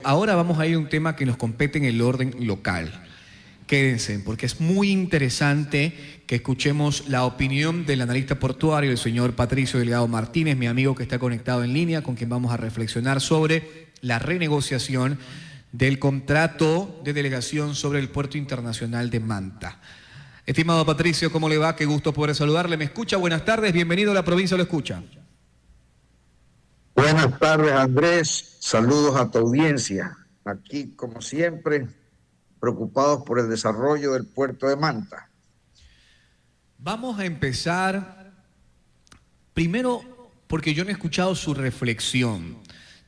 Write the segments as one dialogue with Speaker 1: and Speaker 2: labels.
Speaker 1: Ahora vamos a ir a un tema que nos compete en el orden local. Quédense, porque es muy interesante que escuchemos la opinión del analista portuario, el señor Patricio Delgado Martínez, mi amigo que está conectado en línea, con quien vamos a reflexionar sobre la renegociación del contrato de delegación sobre el Puerto Internacional de Manta. Estimado Patricio, ¿cómo le va? Qué gusto poder saludarle. ¿Me escucha? Buenas tardes, bienvenido a La Provincia Lo Escucha.
Speaker 2: Buenas tardes, Andrés. Saludos a tu audiencia. Aquí, como siempre, preocupados por el desarrollo del puerto de Manta.
Speaker 1: Vamos a empezar primero porque yo no he escuchado su reflexión.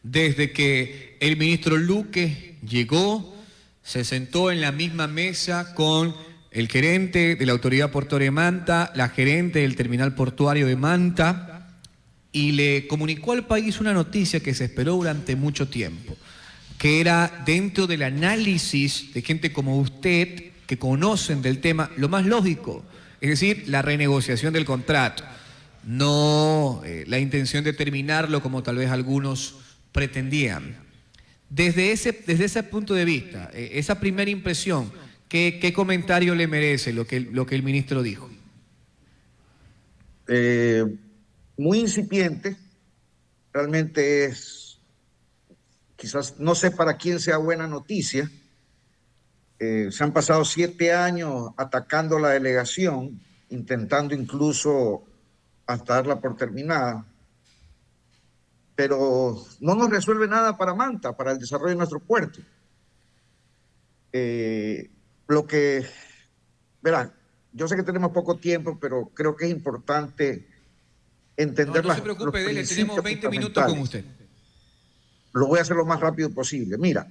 Speaker 1: Desde que el ministro Luque llegó, se sentó en la misma mesa con el gerente de la Autoridad Portuaria de Manta, la gerente del Terminal Portuario de Manta, y le comunicó al país una noticia que se esperó durante mucho tiempo, que era dentro del análisis de gente como usted, que conocen del tema, lo más lógico, es decir, la renegociación del contrato, no la intención de terminarlo como tal vez algunos pretendían. Desde ese punto de vista, esa primera impresión, ¿qué comentario le merece lo que el ministro dijo?
Speaker 2: Muy incipiente, realmente es, quizás no sé para quién sea buena noticia. Se han pasado 7 años atacando la delegación, intentando incluso hasta darla por terminada, pero no nos resuelve nada para Manta, para el desarrollo de nuestro puerto. Verá, yo sé que tenemos poco tiempo, pero creo que es importante entender
Speaker 1: no se preocupe, Dele, tenemos 20 minutos con usted.
Speaker 2: Lo voy a hacer lo más rápido posible. Mira,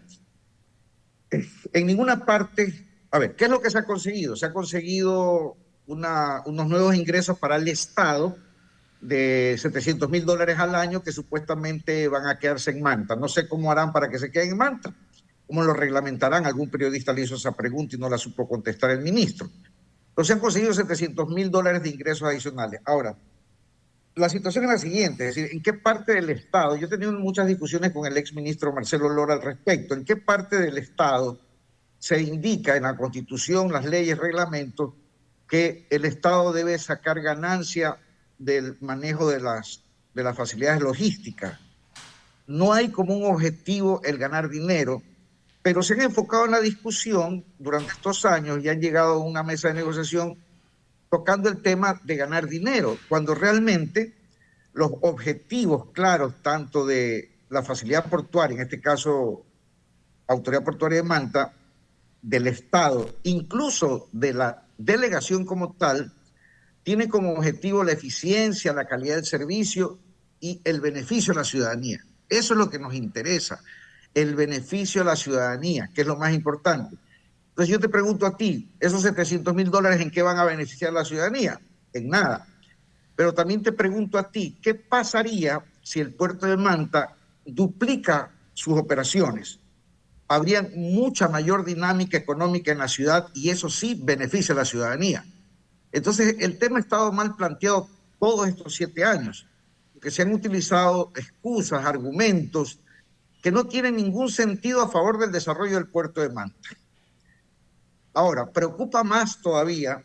Speaker 2: en ninguna parte, a ver, ¿qué es lo que se ha conseguido? Se ha conseguido unos nuevos ingresos para el Estado de $700,000 al año que supuestamente van a quedarse en Manta. No sé cómo harán para que se queden en Manta, cómo lo reglamentarán. Algún periodista le hizo esa pregunta y no la supo contestar el ministro. Entonces se han conseguido $700,000 de ingresos adicionales. Ahora, la situación es la siguiente, es decir, ¿en qué parte del Estado? Yo he tenido muchas discusiones con el exministro Marcelo Lora al respecto. ¿En qué parte del Estado se indica en la Constitución, las leyes, reglamentos, que el Estado debe sacar ganancia del manejo de las facilidades logísticas? No hay como un objetivo el ganar dinero, pero se han enfocado en la discusión durante estos años y han llegado a una mesa de negociación tocando el tema de ganar dinero, cuando realmente los objetivos claros, tanto de la facilidad portuaria, en este caso Autoridad Portuaria de Manta, del Estado, incluso de la delegación como tal, tiene como objetivo la eficiencia, la calidad del servicio y el beneficio a la ciudadanía. Eso es lo que nos interesa, el beneficio a la ciudadanía, que es lo más importante. Entonces yo te pregunto a ti, ¿esos $700,000 en qué van a beneficiar a la ciudadanía? En nada. Pero también te pregunto a ti, ¿qué pasaría si el puerto de Manta duplica sus operaciones? Habría mucha mayor dinámica económica en la ciudad y eso sí beneficia a la ciudadanía. Entonces el tema ha estado mal planteado todos estos 7 años, que se han utilizado excusas, argumentos que no tienen ningún sentido a favor del desarrollo del puerto de Manta. Ahora, preocupa más todavía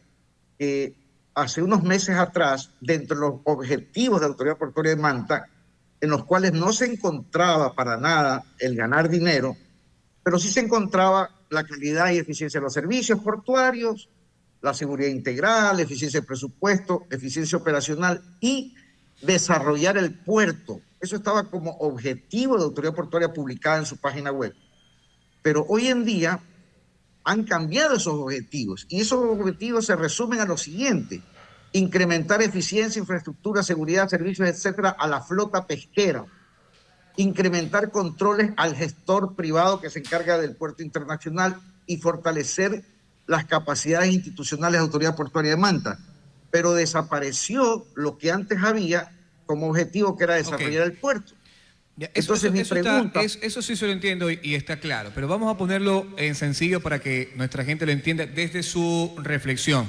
Speaker 2: que hace unos meses atrás, dentro de los objetivos de la Autoridad Portuaria de Manta, en los cuales no se encontraba para nada el ganar dinero, pero sí se encontraba la calidad y eficiencia de los servicios portuarios, la seguridad integral, eficiencia del presupuesto, eficiencia operacional y desarrollar el puerto. Eso estaba como objetivo de la Autoridad Portuaria publicada en su página web. Pero hoy en día han cambiado esos objetivos y esos objetivos se resumen a lo siguiente: incrementar eficiencia, infraestructura, seguridad, servicios, etcétera, a la flota pesquera, incrementar controles al gestor privado que se encarga del puerto internacional y fortalecer las capacidades institucionales de la Autoridad Portuaria de Manta. Pero desapareció lo que antes había como objetivo, que era desarrollar el puerto.
Speaker 1: Entonces mi pregunta... Eso sí se lo entiendo y está claro, pero vamos a ponerlo en sencillo para que nuestra gente lo entienda desde su reflexión.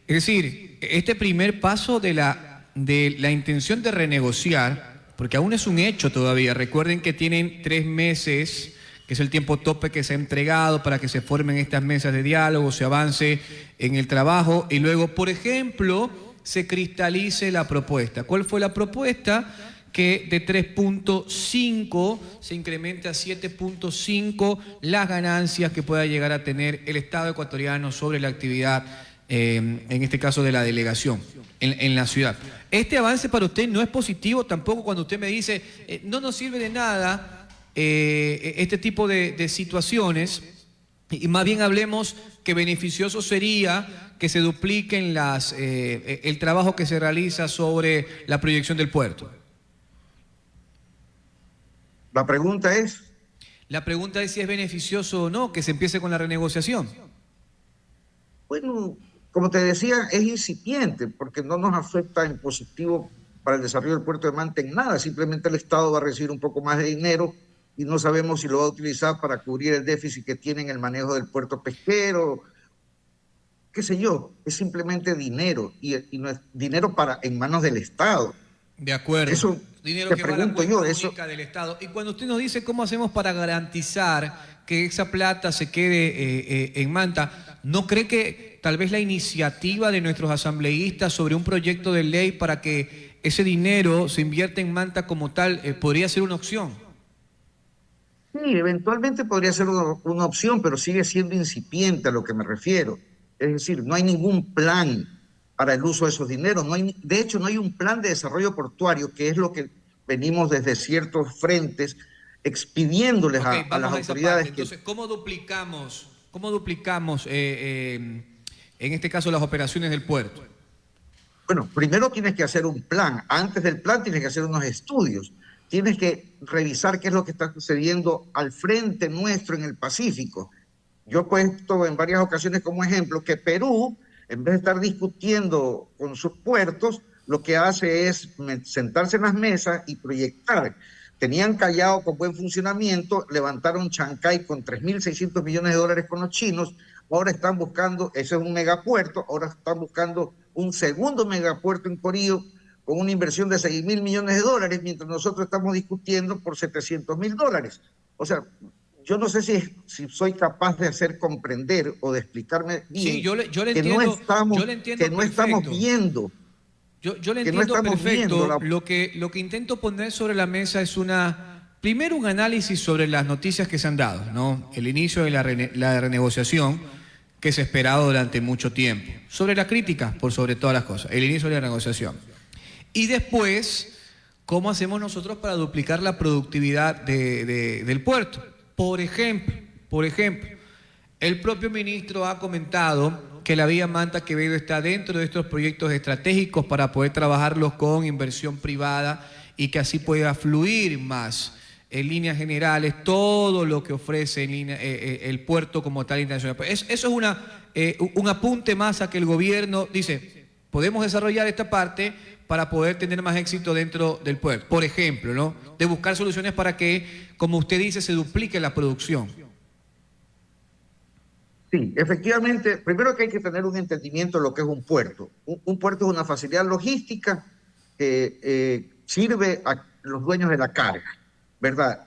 Speaker 1: Es decir, este primer paso de la intención de renegociar, porque aún es un hecho todavía, recuerden que tienen 3 meses que es el tiempo tope que se ha entregado para que se formen estas mesas de diálogo, se avance en el trabajo y luego, por ejemplo, se cristalice la propuesta. ¿Cuál fue la propuesta? Que de 3.5 se incremente a 7.5 las ganancias que pueda llegar a tener el Estado ecuatoriano sobre la actividad, en este caso de la delegación, en la ciudad. Este avance para usted no es positivo tampoco cuando usted me dice, no nos sirve de nada este tipo de situaciones, y más bien hablemos que beneficioso sería que se dupliquen el trabajo que se realiza sobre la proyección del puerto.
Speaker 2: La pregunta es...
Speaker 1: La pregunta es si es beneficioso o no que se empiece con la renegociación.
Speaker 2: Bueno, como te decía, es incipiente porque no nos afecta en positivo para el desarrollo del puerto de Manta en nada. Simplemente el Estado va a recibir un poco más de dinero y no sabemos si lo va a utilizar para cubrir el déficit que tiene en el manejo del puerto pesquero, qué sé yo. Es simplemente dinero y no es dinero en manos del Estado.
Speaker 1: De acuerdo.
Speaker 2: Eso
Speaker 1: dinero
Speaker 2: te
Speaker 1: que va a la
Speaker 2: pregunto
Speaker 1: cuenta
Speaker 2: yo,
Speaker 1: única del Estado. Y cuando usted nos dice cómo hacemos para garantizar que esa plata se quede en Manta, ¿no cree que tal vez la iniciativa de nuestros asambleístas sobre un proyecto de ley para que ese dinero se invierta en Manta como tal podría ser una opción?
Speaker 2: Sí, eventualmente podría ser una opción, pero sigue siendo incipiente a lo que me refiero. Es decir, no hay ningún plan para el uso de esos dineros. De hecho, no hay un plan de desarrollo portuario, que es lo que venimos desde ciertos frentes expidiéndoles a las autoridades.
Speaker 1: Entonces, ¿cómo duplicamos en este caso las operaciones del puerto?
Speaker 2: Bueno, primero tienes que hacer un plan. Antes del plan tienes que hacer unos estudios. Tienes que revisar qué es lo que está sucediendo al frente nuestro en el Pacífico. Yo he puesto en varias ocasiones como ejemplo que Perú, en vez de estar discutiendo con sus puertos, lo que hace es sentarse en las mesas y proyectar. Tenían Callao con buen funcionamiento, levantaron Chancay con 3.600 millones de dólares con los chinos, ahora están buscando, ese es un megapuerto, ahora están buscando un segundo megapuerto en Corío con una inversión de 6.000 millones de dólares, mientras nosotros estamos discutiendo por 700.000 dólares. O sea, yo no sé si soy capaz de hacer comprender o de explicarme bien,
Speaker 1: sí, yo le entiendo,
Speaker 2: que no estamos viendo.
Speaker 1: Yo le entiendo perfecto. Lo que intento poner sobre la mesa es primero un análisis sobre las noticias que se han dado, ¿no? El inicio de la renegociación que se esperaba durante mucho tiempo. Sobre la crítica, por sobre todas las cosas, el inicio de la negociación. Y después, ¿cómo hacemos nosotros para duplicar la productividad del puerto? Por ejemplo, el propio ministro ha comentado que la vía Manta-Quevedo está dentro de estos proyectos estratégicos para poder trabajarlos con inversión privada y que así pueda fluir más en líneas generales todo lo que ofrece el puerto como tal internacional. Eso es un apunte más a que el gobierno dice, podemos desarrollar esta parte para poder tener más éxito dentro del puerto. Por ejemplo, ¿no? De buscar soluciones para que, como usted dice, se duplique la producción.
Speaker 2: Sí, efectivamente, primero que hay que tener un entendimiento de lo que es un puerto. Un puerto es una facilidad logística que sirve a los dueños de la carga, ¿verdad?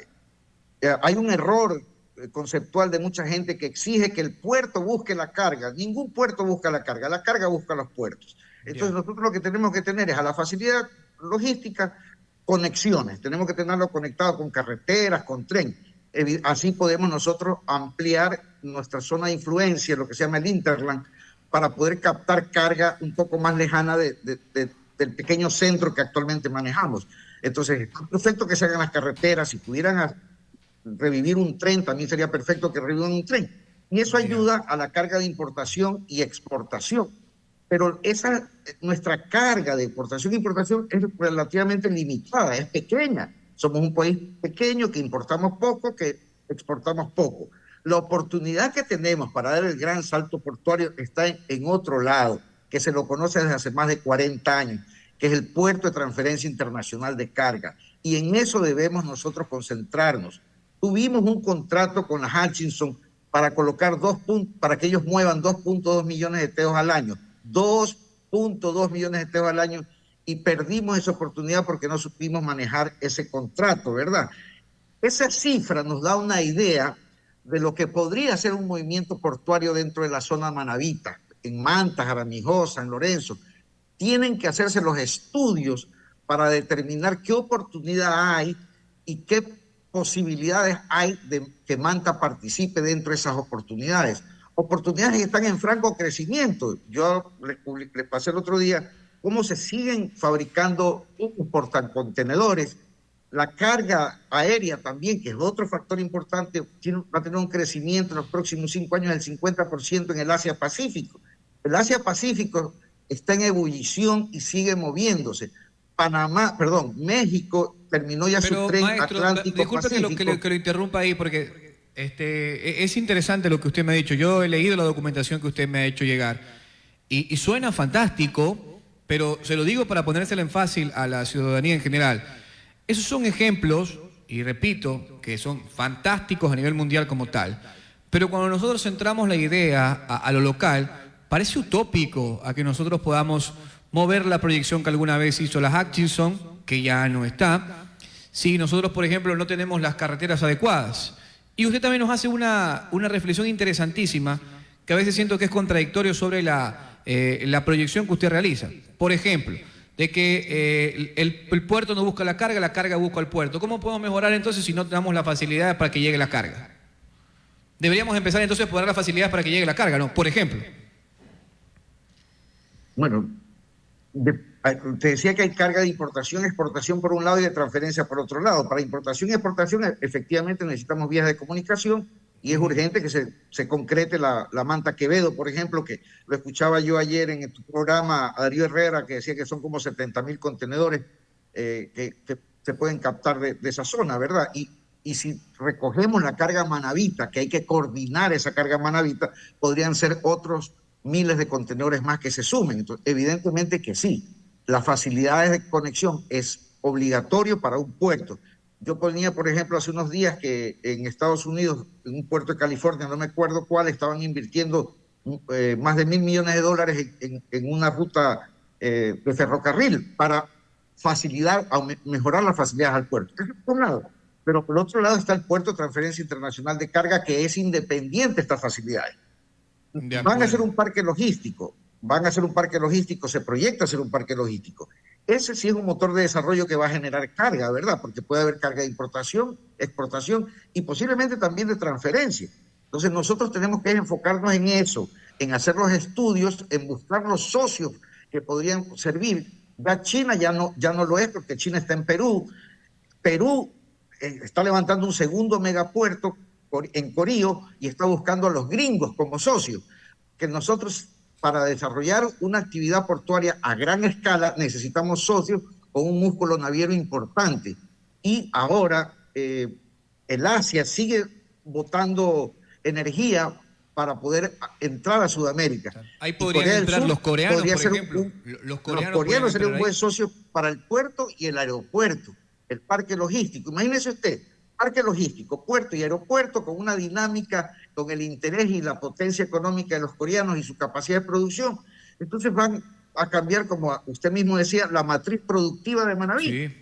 Speaker 2: Hay un error conceptual de mucha gente que exige que el puerto busque la carga. Ningún puerto busca la carga busca los puertos. Entonces nosotros lo que tenemos que tener es a la facilidad logística conexiones. Tenemos que tenerlo conectado con carreteras, con tren. Así podemos nosotros ampliar nuestra zona de influencia, lo que se llama el Interland, para poder captar carga un poco más lejana del pequeño centro que actualmente manejamos. Entonces, es perfecto que se hagan las carreteras. Si pudieran revivir un tren, también sería perfecto que revivan un tren. Y eso ayuda a la carga de importación y exportación. Pero nuestra carga de exportación e importación es relativamente limitada, es pequeña. Somos un país pequeño que importamos poco, que exportamos poco. La oportunidad que tenemos para dar el gran salto portuario está en otro lado, que se lo conoce desde hace más de 40 años, que es el puerto de transferencia internacional de carga. Y en eso debemos nosotros concentrarnos. Tuvimos un contrato con la Hutchinson para colocar para que ellos muevan 2.2 millones de teos al año. 2.2 millones de teos al año, y perdimos esa oportunidad porque no supimos manejar ese contrato, ¿verdad? Esa cifra nos da una idea de lo que podría ser un movimiento portuario dentro de la zona manabita, en Manta, Jaramillo, San Lorenzo. Tienen que hacerse los estudios para determinar qué oportunidad hay y qué posibilidades hay de que Manta participe dentro de esas oportunidades. Oportunidades que están en franco crecimiento. Yo le pasé el otro día cómo se siguen fabricando portacontenedores. La carga aérea también, que es otro factor importante, va a tener un crecimiento en los próximos 5 años del 50% en el Asia-Pacífico. El Asia-Pacífico está en ebullición y sigue moviéndose. México terminó ya
Speaker 1: Pero,
Speaker 2: su tren
Speaker 1: maestro,
Speaker 2: Atlántico
Speaker 1: disculpe
Speaker 2: Pacífico.
Speaker 1: que lo interrumpa ahí porque es interesante lo que usted me ha dicho. Yo he leído la documentación que usted me ha hecho llegar y suena fantástico, pero se lo digo para ponérsela en fácil a la ciudadanía en general. Esos son ejemplos, y repito, que son fantásticos a nivel mundial como tal, pero cuando nosotros centramos la idea a lo local, parece utópico a que nosotros podamos mover la proyección que alguna vez hizo la Hutchinson, que ya no está, si nosotros, por ejemplo, no tenemos las carreteras adecuadas. Y usted también nos hace una reflexión interesantísima, que a veces siento que es contradictorio sobre la proyección que usted realiza. Por ejemplo, de que el puerto no busca la carga busca el puerto. ¿Cómo podemos mejorar entonces si no damos las facilidades para que llegue la carga? Deberíamos empezar entonces por dar las facilidades para que llegue la carga, ¿no? Por ejemplo.
Speaker 2: Bueno, te decía que hay carga de importación, exportación por un lado y de transferencia por otro lado. Para importación y exportación efectivamente necesitamos vías de comunicación y es urgente que se concrete la Manta Quevedo, por ejemplo, que lo escuchaba yo ayer en tu programa a Darío Herrera, que decía que son como 70.000 contenedores que se pueden captar de esa zona, ¿verdad? Y si recogemos la carga manabita, que hay que coordinar esa carga manabita, podrían ser otros miles de contenedores más que se sumen. Entonces, evidentemente que sí, las facilidades de conexión es obligatorio para un puerto. Yo ponía, por ejemplo, hace unos días que en Estados Unidos, en un puerto de California, no me acuerdo cuál, estaban invirtiendo más de $1.000 millones en una ruta de ferrocarril para mejorar las facilidades al puerto. Eso por un lado. Pero por otro lado está el puerto de transferencia internacional de carga, que es independiente de estas facilidades. Van a hacer un parque logístico, se proyecta hacer un parque logístico. Ese sí es un motor de desarrollo que va a generar carga, ¿verdad? Porque puede haber carga de importación, exportación y posiblemente también de transferencia. Entonces nosotros tenemos que enfocarnos en eso, en hacer los estudios, en buscar los socios que podrían servir. Ya China ya no lo es, porque China está en Perú. Perú está levantando un segundo megapuerto en Corío y está buscando a los gringos como socios, que nosotros para desarrollar una actividad portuaria a gran escala necesitamos socios con un músculo naviero importante. Y ahora el Asia sigue botando energía para poder entrar a Sudamérica.
Speaker 1: Ahí podrían entrar los coreanos, por ejemplo.
Speaker 2: Los coreanos serían un buen socio para el puerto y el aeropuerto, el parque logístico. Imagínese usted, parque logístico, puerto y aeropuerto con una dinámica, con el interés y la potencia económica de los coreanos y su capacidad de producción. Entonces van a cambiar, como usted mismo decía, la matriz productiva de Manabí. Sí.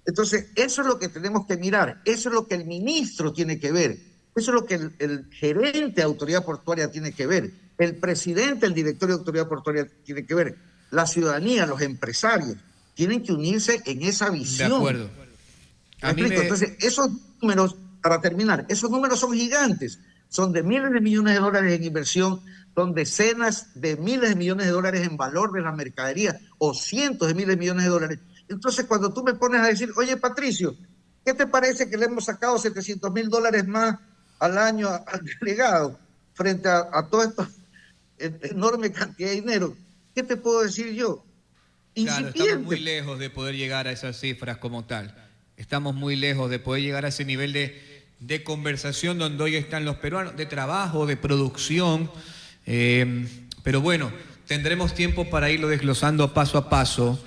Speaker 2: Entonces, eso es lo que tenemos que mirar, eso es lo que el ministro tiene que ver, eso es lo que el gerente de autoridad portuaria tiene que ver, el presidente del directorio de autoridad portuaria tiene que ver, la ciudadanía, los empresarios, tienen que unirse en esa visión.
Speaker 1: De acuerdo.
Speaker 2: Entonces, esos números, para terminar, esos números son gigantes, son de miles de millones de dólares en inversión, son decenas de miles de millones de dólares en valor de la mercadería o cientos de miles de millones de dólares. Entonces, cuando tú me pones a decir, oye, Patricio, ¿qué te parece que le hemos sacado $700.000 más al año al delegado frente a toda esta enorme cantidad de dinero? ¿Qué te puedo decir yo?
Speaker 1: Claro, estamos muy lejos de poder llegar a esas cifras como tal. Estamos muy lejos de poder llegar a ese nivel de conversación donde hoy están los peruanos, de trabajo, de producción. Pero bueno, tendremos tiempo para irlo desglosando paso a paso,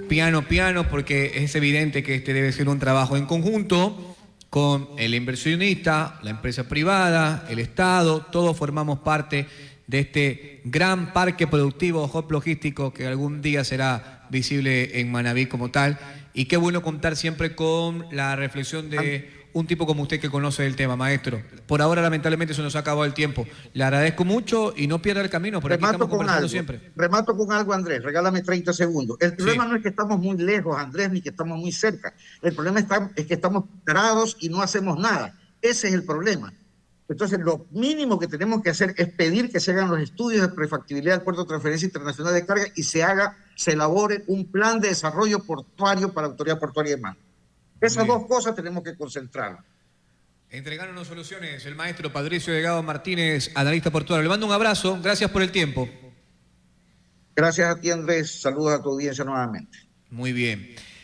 Speaker 1: piano a piano, porque es evidente que este debe ser un trabajo en conjunto con el inversionista, la empresa privada, el Estado. Todos formamos parte de este gran parque productivo, hub logístico, que algún día será visible en Manabí como tal. Y qué bueno contar siempre con la reflexión de un tipo como usted que conoce el tema, maestro. Por ahora, lamentablemente, se nos ha acabado el tiempo. Le agradezco mucho y no pierda el camino, por aquí estamos conversando siempre.
Speaker 2: Remato con algo, Andrés, regálame 30 segundos. El problema no es que estamos muy lejos, Andrés, ni que estamos muy cerca. El problema es que estamos parados y no hacemos nada. Ese es el problema. Entonces, lo mínimo que tenemos que hacer es pedir que se hagan los estudios de prefactibilidad del puerto de transferencia internacional de carga y se elabore un plan de desarrollo portuario para la Autoridad Portuaria de Mar. Esas dos cosas tenemos que concentrar.
Speaker 1: Entregaron soluciones el maestro Patricio Delgado Martínez, analista portuario. Le mando un abrazo, gracias por el tiempo.
Speaker 2: Gracias a ti, Andrés. Saludos a tu audiencia nuevamente.
Speaker 1: Muy bien.